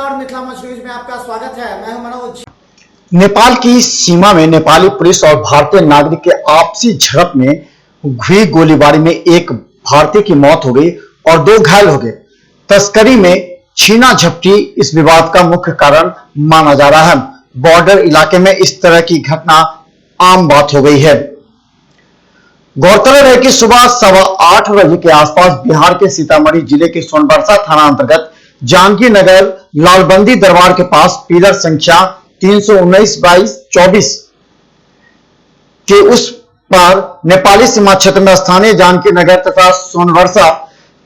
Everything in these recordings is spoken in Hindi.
नमस्कार, मिथिला मंच न्यूज में आपका स्वागत है। मैं हूं मनोज। नेपाल की सीमा में नेपाली पुलिस और भारतीय नागरिक के आपसी झड़प में हुई गोलीबारी में एक भारतीय की मौत हो गई और 2 घायल हो गए। तस्करी में छीना झपटी इस विवाद का मुख्य कारण माना जा रहा है। बॉर्डर इलाके में इस तरह की घटना आम बात हो गई है। गौरतलब है कि सुबह 8:15 बजे के आसपास बिहार के सीतामढ़ी जिले के सोनबरसा थाना अंतर्गत जानकी नगर लालबंदी दरबार के पास पिलर संख्या 319/24 के उस पार नेपाली सीमा क्षेत्र में स्थानीय जानकी नगर तथा सोनबरसा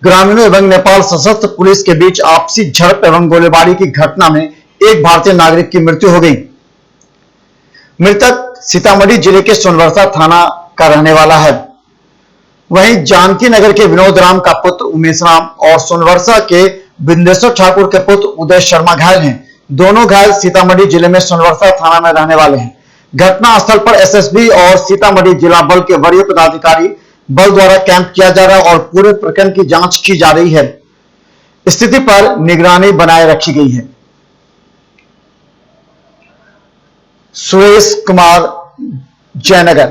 ग्रामीणों एवं नेपाल सशस्त्र पुलिस के बीच आपसी झड़प एवं गोलीबारी की घटना में एक भारतीय नागरिक की मृत्यु हो गई। मृतक सीतामढ़ी जिले के सोनबरसा थाना का रहने वाला है। वहीं जानकी नगर के विनोद राम का पुत्र उमेश राम और सोनबरसा के बिंदेश्वर ठाकुर के पुत्र उदय शर्मा घायल हैं। दोनों घायल सीतामढ़ी जिले में सोनबरसा थाना में रहने वाले हैं। घटना स्थल पर एसएसबी और सीतामढ़ी जिला बल के वरीय पदाधिकारी बल द्वारा कैंप किया जा रहा है और पूरे प्रकरण की जांच की जा रही है। स्थिति पर निगरानी बनाए रखी गई है। सुरेश कुमार, जयनगर।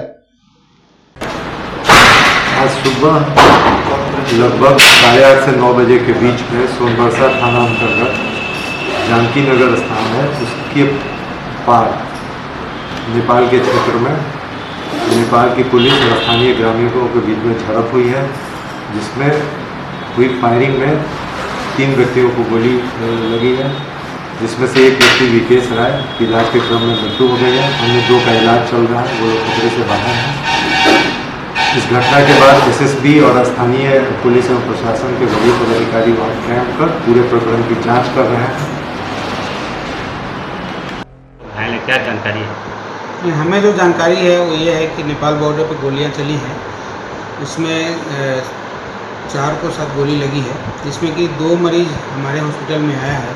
आज सुबह लगभग 8:30 से 9 बजे के बीच में सोनबरसा थाना अंतर्गत जानकी नगर स्थान है, उसके पार नेपाल के क्षेत्र में नेपाल की पुलिस और स्थानीय ग्रामीणों के बीच में झड़प हुई है, जिसमें हुई फायरिंग में 3 व्यक्तियों को गोली लगी है, जिसमें से एक व्यक्ति विकेश राय की इलाज के क्रम में मृत्यु हो गई है। अन्य 2 का इलाज चल रहा है, वो लोग खतरे से बाहर हैं। इस घटना के बाद एसएसबी और स्थानीय पुलिस एवं प्रशासन के वरीय पदाधिकारी वहां कैंप कर पूरे प्रकरण की जांच कर रहे हैं। क्या जानकारी है? हमें जो जानकारी है वो ये है कि नेपाल बॉर्डर पर गोलियां चली हैं, उसमें 4 को 7 गोली लगी है, जिसमें कि 2 मरीज हमारे हॉस्पिटल में आया है।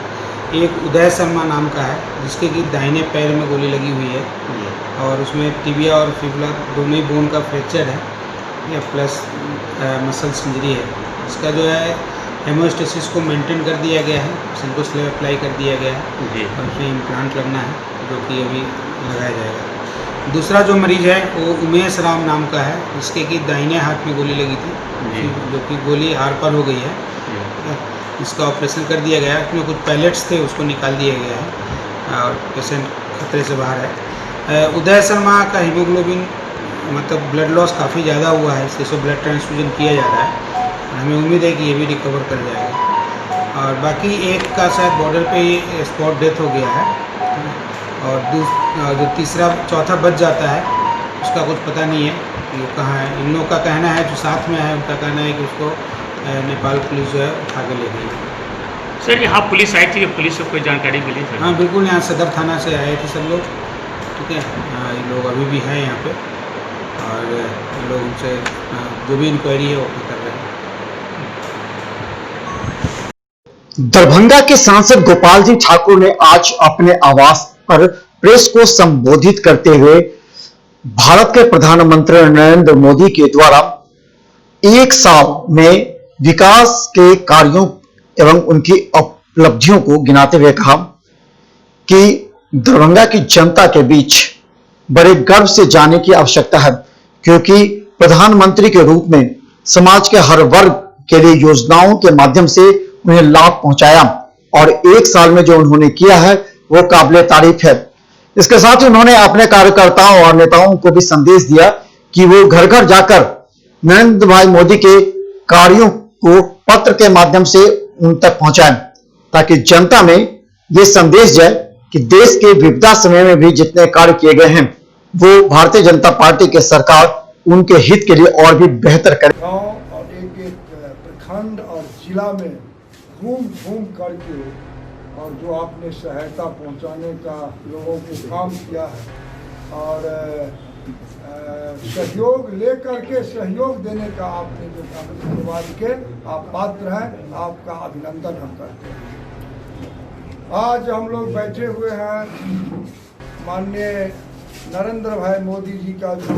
एक उदय शर्मा नाम का है, जिसके कि दाहिने पैर में गोली लगी हुई है और उसमें टिबिया और फिबुला दोनों ही बोन का फ्रैक्चर है या प्लस मसल्स इंजरी है। इसका जो है हेमोस्टेसिस को मेंटेन कर दिया गया है, सिंको स्लेब अप्लाई कर दिया गया है और उसमें इम्प्लांट लगना है, जो कि अभी लगाया जाएगा। दूसरा जो मरीज है वो उमेश राम नाम का है, जिसके कि दाहिने हाथ में गोली लगी थी, जो कि गोली आर पार हो गई है। इसका ऑपरेशन कर दिया गया है, उसमें कुछ पैलेट्स थे, उसको निकाल दिया गया है और पेशेंट खतरे से बाहर है। उदय शर्मा का हीमोग्लोबिन मतलब ब्लड लॉस काफ़ी ज़्यादा हुआ है, इससे ब्लड ट्रांसफ्यूजन किया जा रहा है। हमें उम्मीद है कि ये भी रिकवर कर जाएगा। और बाकी एक का शायद बॉर्डर पे ही स्पॉट डेथ हो गया है और जो तीसरा चौथा बच जाता है उसका कुछ पता नहीं है कि वो कहाँ है। इन लोगों का कहना है, जो साथ में है उनका कहना है कि उसको नेपाल पुलिस जो है उठा के ले गई। सर, यहाँ पुलिस आई थी, पुलिस को कोई जानकारी मिली? हाँ बिल्कुल, यहाँ सदर थाना से आए थे सब लोग, ठीक है। ये लोग अभी भी हैं यहाँ पे और लोग उनसे जो भी इंक्वायरी है वो कर रहे हैं। दरभंगा के सांसद गोपाल जी ठाकुर ने आज अपने आवास पर प्रेस को संबोधित करते हुए भारत के प्रधानमंत्री नरेंद्र मोदी के द्वारा 1 साल में विकास के कार्यों एवं उनकी उपलब्धियों को गिनाते हुए कहा कि दरभंगा की जनता के बीच बड़े गर्व से जाने की आवश्यकता है, क्योंकि प्रधानमंत्री के रूप में समाज के हर वर्ग के लिए योजनाओं के माध्यम से उन्हें लाभ पहुंचाया और 1 साल में जो उन्होंने किया है वो काबिले तारीफ है। इसके साथ ही उन्होंने अपने कार्यकर्ताओं और नेताओं को भी संदेश दिया कि वो घर घर जाकर नरेंद्र भाई मोदी के कार्यों को पत्र के माध्यम से उन तक पहुंचाएं, ताकि जनता में ये संदेश जाए कि देश के विपदा समय में भी जितने कार्य किए गए हैं वो भारतीय जनता पार्टी के सरकार उनके हित के लिए और भी बेहतर करे। गांव और एक प्रखंड और जिला में घूम करके और जो आपने सहायता पहुंचाने का लोगों को काम किया है और सहयोग लेकर के सहयोग देने का आपने जो धन्यवाद के आप पात्र हैं, आपका अभिनंदन हम करते हैं। आज हम लोग बैठे हुए हैं माननीय नरेंद्र भाई मोदी जी का जो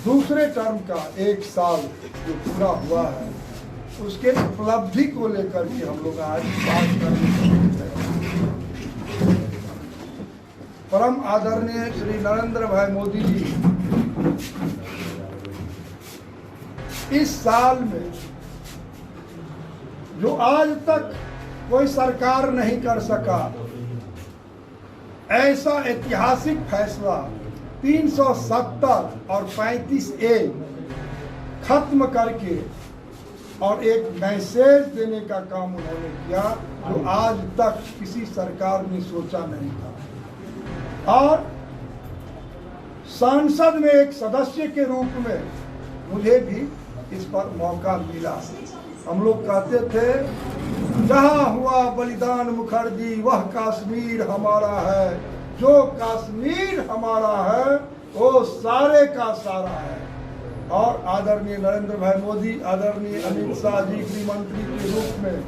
दूसरे टर्म का 1 साल जो पूरा हुआ है, उसके उपलब्धि को लेकर के हम लोग आज बात करने परम आदरणीय श्री नरेंद्र भाई मोदी जी इस साल में जो आज तक कोई सरकार नहीं कर सका ऐसा ऐतिहासिक फैसला 370 और 35A खत्म करके और एक मैसेज देने का काम उन्होंने किया जो आज तक किसी सरकार ने सोचा नहीं था। और सांसद में एक सदस्य के रूप में मुझे भी इस पर मौका मिला। हम लोग कहते थे जहां हुआ बलिदान मुखर्जी वह कश्मीर हमारा है, जो कश्मीर हमारा है वो सारे का सारा है। और आदरणीय नरेंद्र भाई मोदी, आदरणीय अमित शाह जी गृह मंत्री के रूप में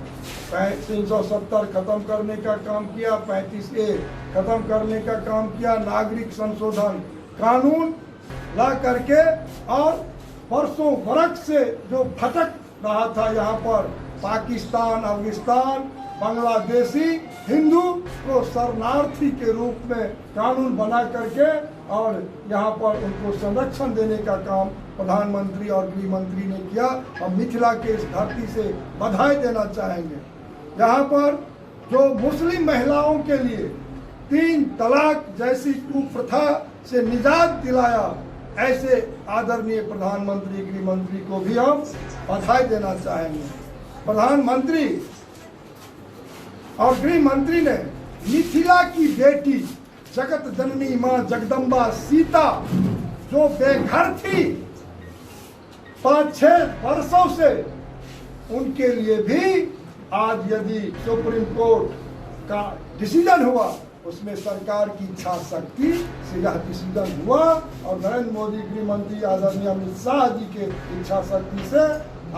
370 खत्म करने का काम किया, 35A खत्म करने का काम किया, नागरिक संशोधन कानून ला करके और परसों बरस से जो भटक रहा था यहाँ पर पाकिस्तान, अफगानिस्तान, बांग्लादेशी हिंदू को शरणार्थी के रूप में कानून बना करके और यहाँ पर उनको संरक्षण देने का काम प्रधानमंत्री और गृह मंत्री ने किया। हम मिथिला के इस धरती से बधाई देना चाहेंगे। यहाँ पर जो मुस्लिम महिलाओं के लिए 3 तलाक जैसी कुप्रथा से निजात दिलाया, ऐसे आदरणीय प्रधानमंत्री गृह मंत्री को भी हम बधाई देना चाहेंगे। प्रधानमंत्री और गृह मंत्री ने मिथिला की बेटी जगत जननी मां जगदम्बा सीता जो बेघर थी 5-6 वर्षों से, उनके लिए भी आज यदि सुप्रीम कोर्ट का डिसीजन हुआ उसमें सरकार की इच्छा शक्ति से यह डिसीजन हुआ और नरेंद्र मोदी गृह मंत्री आदरणीय अमित शाह जी के इच्छा शक्ति से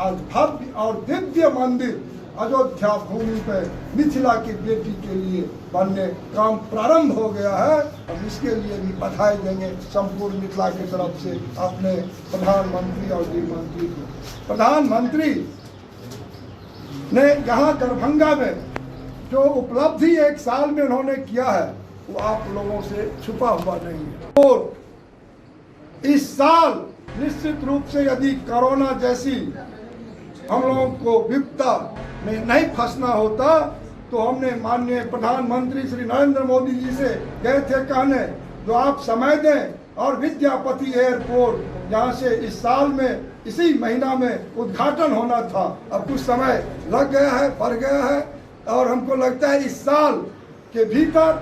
आज भव्य और दिव्य मंदिर अयोध्या भूमि पर मिथिला की बेटी के लिए बनने काम प्रारंभ हो गया है। हम इसके लिए भी बधाई देंगे संपूर्ण मिथिला की तरफ से अपने प्रधानमंत्री और गृह मंत्री को। प्रधानमंत्री ने यहाँ दरभंगा में जो उपलब्धि एक साल में उन्होंने किया है वो आप लोगों से छुपा हुआ नहीं है। और इस साल निश्चित रूप से यदि कोरोना जैसी हम लोगों को विपदा में नहीं फंसना होता तो हमने माननीय प्रधानमंत्री श्री नरेंद्र मोदी जी से गए थे कहने जो आप समय दें और विद्यापति एयरपोर्ट जहाँ से इस साल में इसी महीना में उद्घाटन होना था, अब कुछ समय लग गया है, बढ़ गया है और हमको लगता है इस साल के भीतर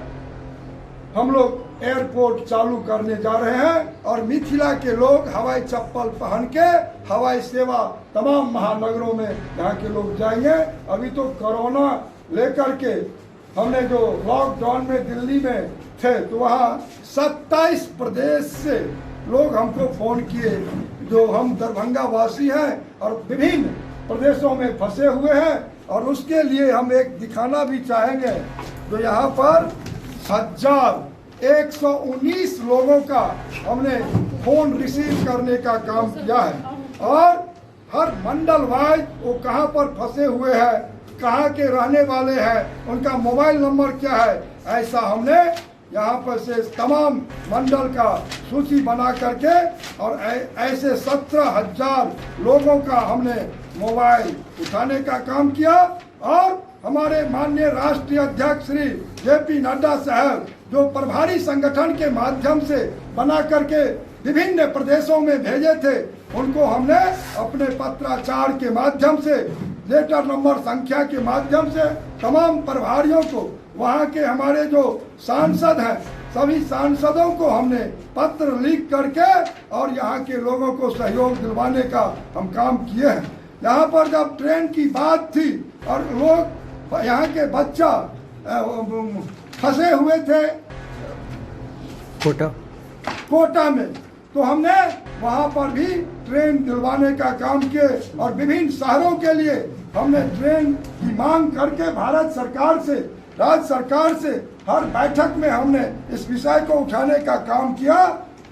हम लोग एयरपोर्ट चालू करने जा रहे हैं और मिथिला के लोग हवाई चप्पल पहन के हवाई सेवा तमाम महानगरों में यहाँ के लोग जाएंगे। अभी तो कोरोना लेकर के हमने जो लॉकडाउन में दिल्ली में थे तो वहाँ 27 प्रदेश से लोग हमको फ़ोन किए जो हम दरभंगा वासी हैं और विभिन्न प्रदेशों में फंसे हुए हैं और उसके लिए हम एक दिखाना भी चाहेंगे। तो यहाँ पर 1,119 लोगों का हमने फ़ोन रिसीव करने का काम किया है और हर मंडल वाइज वो कहाँ पर फंसे हुए हैं, कहाँ के रहने वाले हैं, उनका मोबाइल नंबर क्या है, ऐसा हमने यहाँ पर से तमाम मंडल का सूची बना करके और ऐसे 17,000 लोगों का हमने मोबाइल उठाने का काम किया। और हमारे माननीय राष्ट्रीय अध्यक्ष श्री JP नड्डा साहब जो प्रभारी संगठन के माध्यम से बना करके विभिन्न प्रदेशों में भेजे थे, उनको हमने अपने पत्राचार के माध्यम से, लेटर नंबर संख्या के माध्यम से तमाम प्रभारियों को, वहाँ के हमारे जो सांसद हैं सभी सांसदों को हमने पत्र लिख करके और यहाँ के लोगों को सहयोग दिलवाने का हम काम किए हैं। यहाँ पर जब ट्रेन की बात थी और लोग यहाँ के बच्चा फंसे हुए थे कोटा में, तो हमने वहाँ पर भी ट्रेन दिलवाने का काम किए और विभिन्न शहरों के लिए हमने ट्रेन की मांग करके भारत सरकार से, राज्य सरकार से हर बैठक में हमने इस विषय को उठाने का काम किया।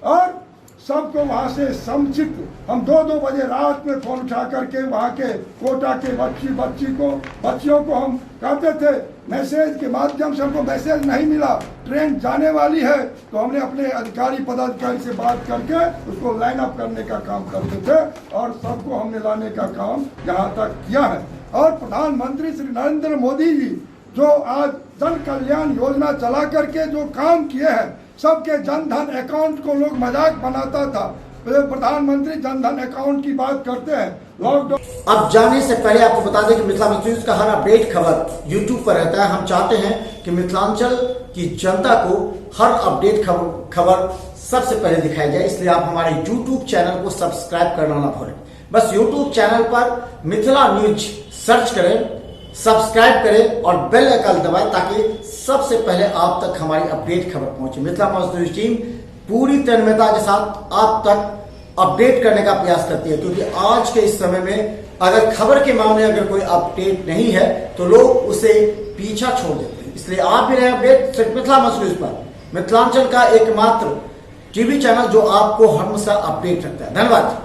और सबको वहाँ से समुचित, हम 2-2 बजे रात में फोन उठा करके वहाँ के कोटा के बच्चियों को हम कहते थे, मैसेज के माध्यम से हमको मैसेज नहीं मिला, ट्रेन जाने वाली है, तो हमने अपने अधिकारी पदाधिकारी से बात करके उसको लाइन अप करने का काम करते थे और सबको हमने लाने का काम यहाँ तक किया है। और प्रधानमंत्री श्री नरेंद्र मोदी जी जो आज जन कल्याण योजना चला करके जो काम किए हैं, सबके जनधन अकाउंट को लोग मजाक बनाता था, प्रधानमंत्री जनधन अकाउंट की बात करते हैं, लॉकडाउन। अब जाने से पहले आपको बता दें कि मिथिला न्यूज का हर अपडेट खबर यूट्यूब पर रहता है। हम चाहते हैं कि मिथिलांचल की जनता को हर अपडेट खबर सबसे पहले दिखाई जाए, इसलिए आप हमारे यूट्यूब चैनल को सब्सक्राइब करना ना भूलें। बस यूट्यूब चैनल पर मिथिला न्यूज सर्च करें, सब्सक्राइब करें और बेल आइकन दबाएं ताकि सबसे पहले आप तक हमारी अपडेट खबर पहुंचे। मिथिला न्यूज टीम पूरी तन्मयता के साथ आप तक अपडेट करने का प्रयास करती है, क्योंकि आज के इस समय में अगर खबर के मामले अगर कोई अपडेट नहीं है तो लोग उसे पीछा छोड़ देते हैं। इसलिए आप भी रहे अपडेट सिर्फ मिथिला न्यूज पर, मिथिलांचल का एकमात्र टीवी चैनल जो आपको हमेशा अपडेट रखता है। धन्यवाद।